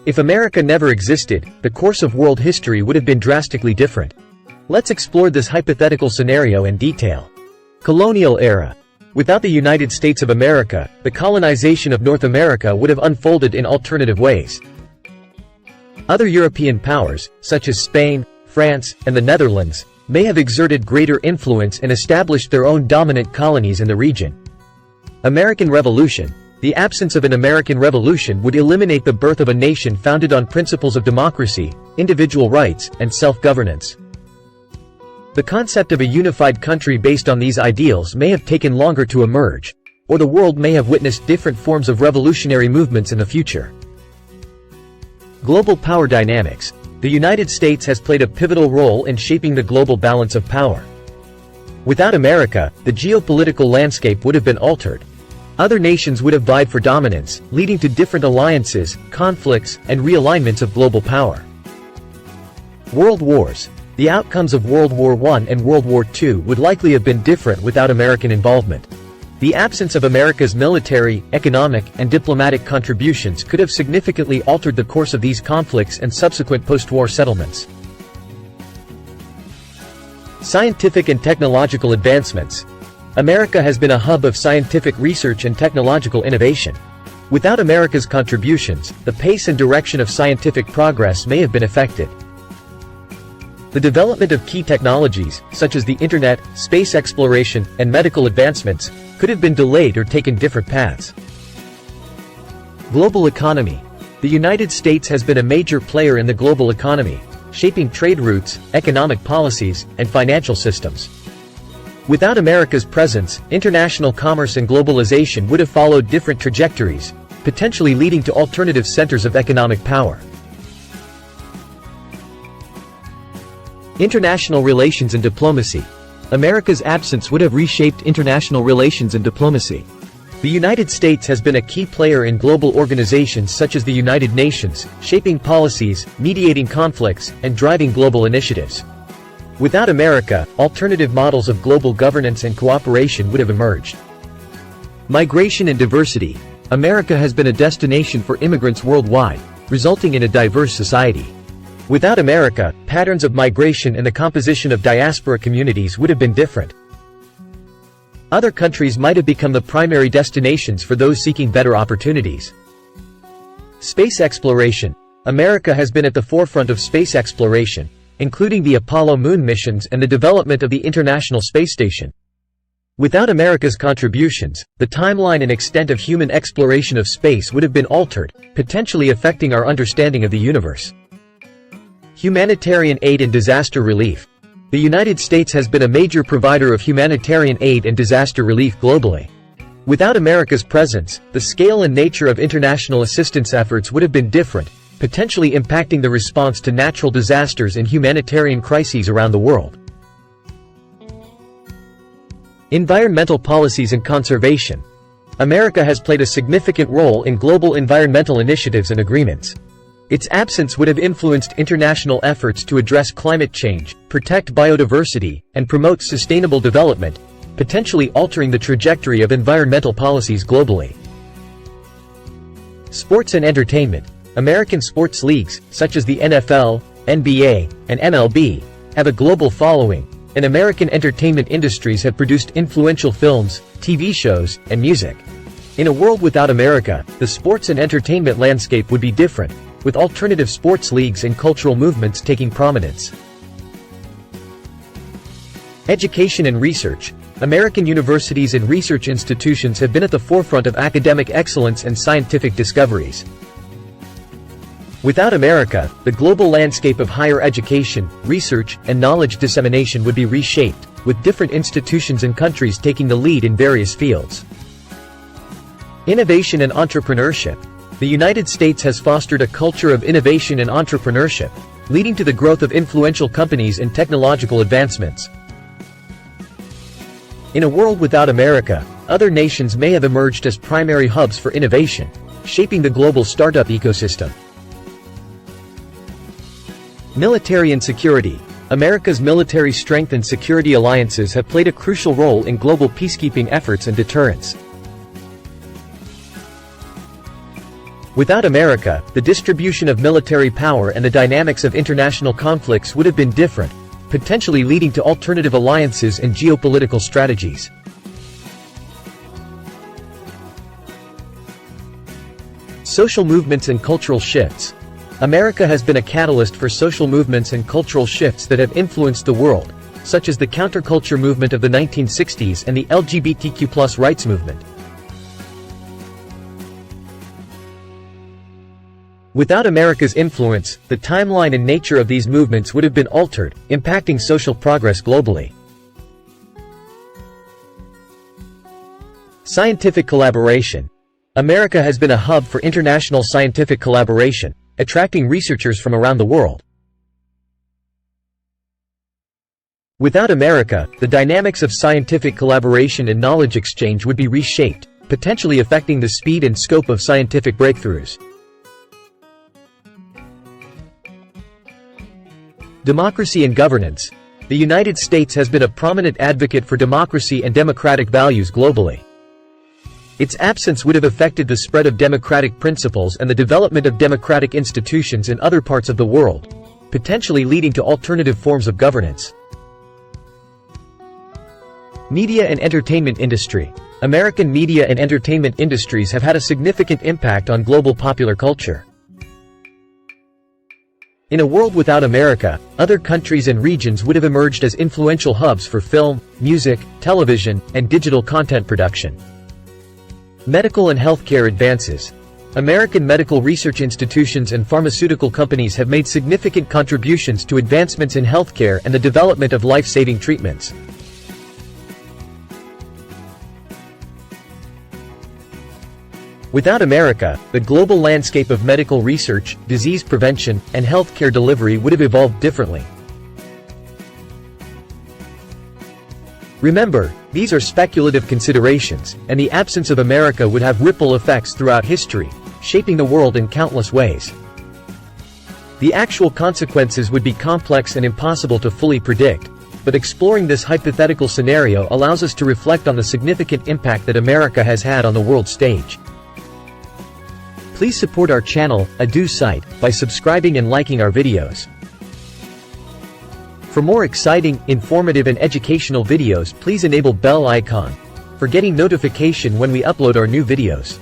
If America never existed, the course of world history would have been drastically different. Let's explore this hypothetical scenario in detail. Colonial era. Without the United States of America, the colonization of North America would have unfolded in alternative ways. Other European powers, such as Spain, France, and the Netherlands, may have exerted greater influence and established their own dominant colonies in the region. American Revolution. The absence of an American Revolution would eliminate the birth of a nation founded on principles of democracy, individual rights, and self-governance. The concept of a unified country based on these ideals may have taken longer to emerge, or the world may have witnessed different forms of revolutionary movements in the future. Global power dynamics. The United States has played a pivotal role in shaping the global balance of power. Without America, the geopolitical landscape would have been altered. Other nations would have vied for dominance, leading to different alliances, conflicts, and realignments of global power. World wars. The outcomes of World War I and World War II would likely have been different without American involvement. The absence of America's military, economic, and diplomatic contributions could have significantly altered the course of these conflicts and subsequent post-war settlements. Scientific and technological advancements. America has been a hub of scientific research and technological innovation. Without America's contributions, the pace and direction of scientific progress may have been affected. The development of key technologies, such as the internet, space exploration, and medical advancements, could have been delayed or taken different paths. Global economy. The United States has been a major player in the global economy, shaping trade routes, economic policies, and financial systems. Without America's presence, international commerce and globalization would have followed different trajectories, potentially leading to alternative centers of economic power. International relations and diplomacy. America's absence would have reshaped international relations and diplomacy. The United States has been a key player in global organizations such as the United Nations, shaping policies, mediating conflicts, and driving global initiatives. Without America, alternative models of global governance and cooperation would have emerged. Migration and diversity. America has been a destination for immigrants worldwide, resulting in a diverse society. Without America, patterns of migration and the composition of diaspora communities would have been different. Other countries might have become the primary destinations for those seeking better opportunities. Space exploration. America has been at the forefront of space exploration, including the Apollo moon missions and the development of the International Space Station. Without America's contributions, the timeline and extent of human exploration of space would have been altered, potentially affecting our understanding of the universe. Humanitarian aid and disaster relief. The United States has been a major provider of humanitarian aid and disaster relief globally. Without America's presence, the scale and nature of international assistance efforts would have been different, potentially impacting the response to natural disasters and humanitarian crises around the world. Environmental policies and conservation. America has played a significant role in global environmental initiatives and agreements. Its absence would have influenced international efforts to address climate change, protect biodiversity, and promote sustainable development, potentially altering the trajectory of environmental policies globally. Sports and entertainment. American sports leagues, such as the NFL, NBA, and MLB, have a global following, and American entertainment industries have produced influential films, TV shows, and music. In a world without America, the sports and entertainment landscape would be different, with alternative sports leagues and cultural movements taking prominence. Education and research. American universities and research institutions have been at the forefront of academic excellence and scientific discoveries. Without America, the global landscape of higher education, research, and knowledge dissemination would be reshaped, with different institutions and countries taking the lead in various fields. Innovation and entrepreneurship. The United States has fostered a culture of innovation and entrepreneurship, leading to the growth of influential companies and technological advancements. In a world without America, other nations may have emerged as primary hubs for innovation, shaping the global startup ecosystem. Military and security. America's military strength and security alliances have played a crucial role in global peacekeeping efforts and deterrence. Without America, the distribution of military power and the dynamics of international conflicts would have been different, potentially leading to alternative alliances and geopolitical strategies. Social movements and cultural shifts. America has been a catalyst for social movements and cultural shifts that have influenced the world, such as the counterculture movement of the 1960s and the LGBTQ+ rights movement. Without America's influence, the timeline and nature of these movements would have been altered, impacting social progress globally. Scientific collaboration. America has been a hub for international scientific collaboration, attracting researchers from around the world. Without America, the dynamics of scientific collaboration and knowledge exchange would be reshaped, potentially affecting the speed and scope of scientific breakthroughs. Democracy and governance. The United States has been a prominent advocate for democracy and democratic values globally. Its absence would have affected the spread of democratic principles and the development of democratic institutions in other parts of the world, potentially leading to alternative forms of governance. Media and entertainment industry. American media and entertainment industries have had a significant impact on global popular culture. In a world without America, other countries and regions would have emerged as influential hubs for film, music, television, and digital content production. Medical and healthcare advances. American medical research institutions and pharmaceutical companies have made significant contributions to advancements in healthcare and the development of life-saving treatments. Without America, the global landscape of medical research, disease prevention, and healthcare delivery would have evolved differently. Remember, these are speculative considerations, and the absence of America would have ripple effects throughout history, shaping the world in countless ways. The actual consequences would be complex and impossible to fully predict, but exploring this hypothetical scenario allows us to reflect on the significant impact that America has had on the world stage. Please support our channel, Site, by subscribing and liking our videos. For more exciting, informative and educational videos, please enable bell icon for getting notification when we upload our new videos.